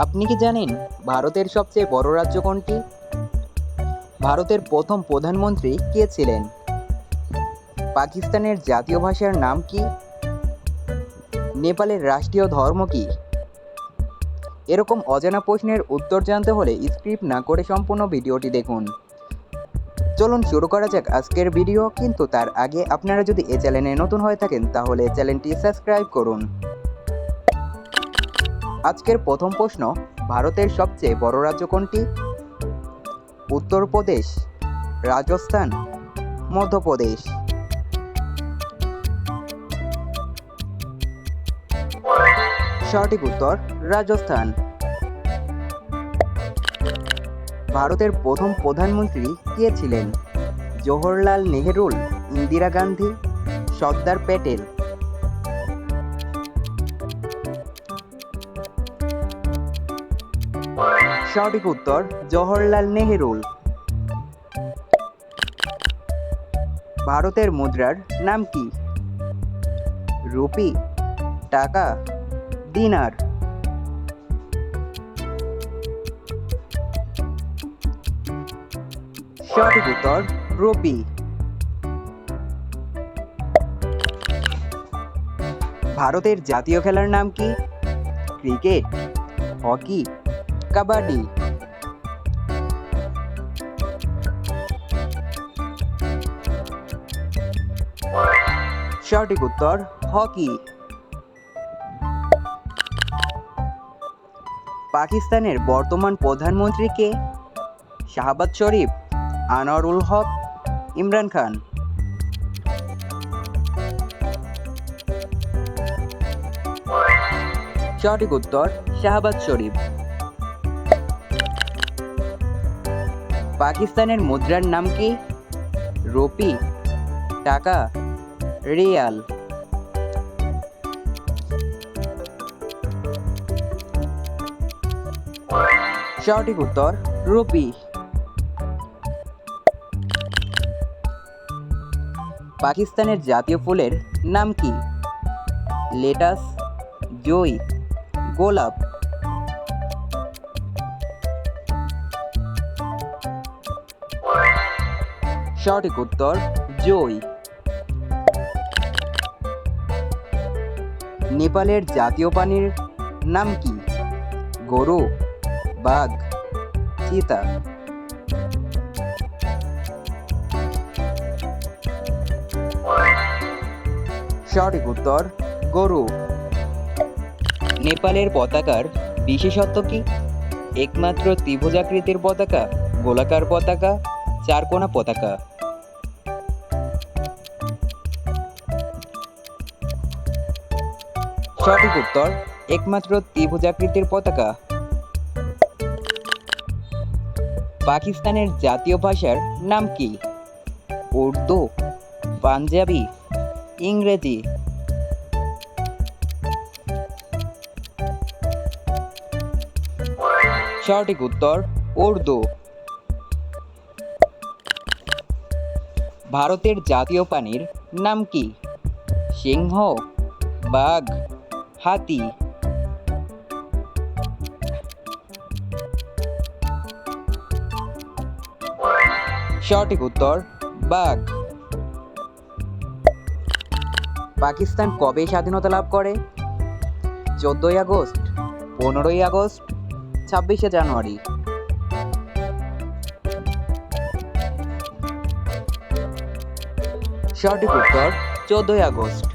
আপনি কি জানেন ভারতের সবচেয়ে বড় রাজ্য কোনটি? ভারতের প্রথম প্রধানমন্ত্রী কে ছিলেন? পাকিস্তানের জাতীয় ভাষার নাম কি? নেপালের রাষ্ট্রীয় ধর্ম কি? এরকম অজানা প্রশ্নের উত্তর জানতে হলে স্ক্রিপ্ট না করে সম্পূর্ণ ভিডিওটি দেখুন। চলুন শুরু করা যাক আজকের ভিডিও, কিন্তু তার আগে আপনারা যদি এই চ্যানেলে নতুন হয়ে থাকেন তাহলে চ্যানেলটি সাবস্ক্রাইব করুন। আজকের প্রথম প্রশ্ন, ভারতের সবচেয়ে বড় রাজ্য কোনটি? উত্তরপ্রদেশ, রাজস্থান, মধ্যপ্রদেশ। সঠিক উত্তর রাজস্থান। ভারতের প্রথম প্রধানমন্ত্রী কে ছিলেন? জওহরলাল নেহেরু, ইন্দিরা গান্ধী, সর্দার প্যাটেল। সঠিক উত্তর জওহরলাল নেহেরু। ভারতের মুদ্রার নাম কি? রুপি, টাকা, দিনার। সঠিক উত্তর রুপি। ভারতের জাতীয় খেলার নাম কি? Cricket, hockey, kabaddi. সঠিক উত্তর হকি। পাকিস্তানের বর্তমান প্রধানমন্ত্রী কে? শাহবাজ শরীফ, আনোয়ারুল হক, ইমরান খান। সঠিক উত্তর শাহবাজ শরীফ। পাকিস্তানের মুদ্রার নাম কি? রুপি, টাকা, রিয়াল। সঠিক উত্তর রুপি। পাকিস্তানের জাতীয় ফুলের নাম কি? লেটাস, জুঁই, গোলাপ। সঠিক উত্তর জুঁই। নেপালের জাতীয় প্রাণীর নাম কি? গরু, বাঘ, চিতা। সঠিক উত্তর গরু। নেপালের পতাকার বিশেষত্ব কি? একমাত্র ত্রিভুজাকৃতির পতাকা, গোলাকার পতাকা, চারকোনা পতাকা। সঠিক উত্তর একমাত্র ত্রিভুজাকৃতির পতাকা। পাকিস্তানের জাতীয় ভাষার নাম কি? উর্দু, পাঞ্জাবি, ইংরেজি। সঠিক উত্তর উর্দু। ভারতের জাতীয় প্রাণীর নাম কি? সিংহ, বাঘ, হাতি। সঠিক উত্তর বাঘ। পাকিস্তান কবে স্বাধীনতা লাভ করে? 14ই আগস্ট, 15ই আগস্ট, 26শে জানুয়ারি। সঠিক উত্তর 14ই আগস্ট।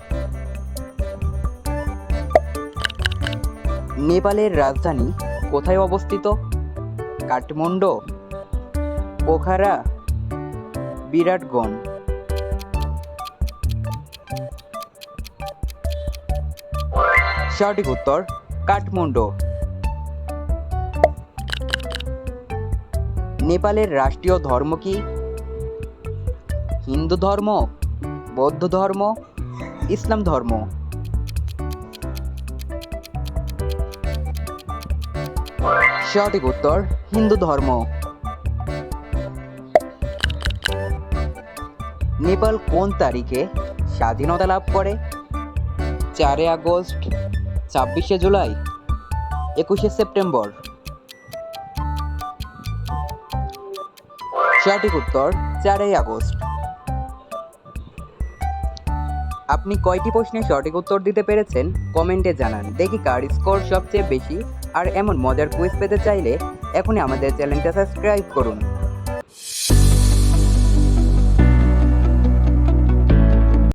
নেপালের রাজধানী কোথায় অবস্থিত? কাঠমান্ডু, পোখারা, বিরাটগঞ্জ। সঠিক উত্তর কাঠমান্ডু। নেপালের রাষ্ট্রীয় ধর্ম কি? হিন্দু ধর্ম, বৌদ্ধ ধর্ম, ইসলাম ধর্ম। সঠিক উত্তর হিন্দু ধর্ম। নেপাল কোন তারিখে স্বাধীনতা লাভ করে? 4 আগস্ট, 26শে জুলাই, 21শে সেপ্টেম্বর। সঠিক উত্তর 4ই আগস্ট। আপনি কয়টি প্রশ্নের সঠিক উত্তর দিতে পেরেছেন কমেন্টে জানান, দেখি কার স্কোর সবচেয়ে বেশি। আর এমন মজার কুইজ পেতে চাইলে এখনই আমাদের চ্যানেলটা সাবস্ক্রাইব করুন।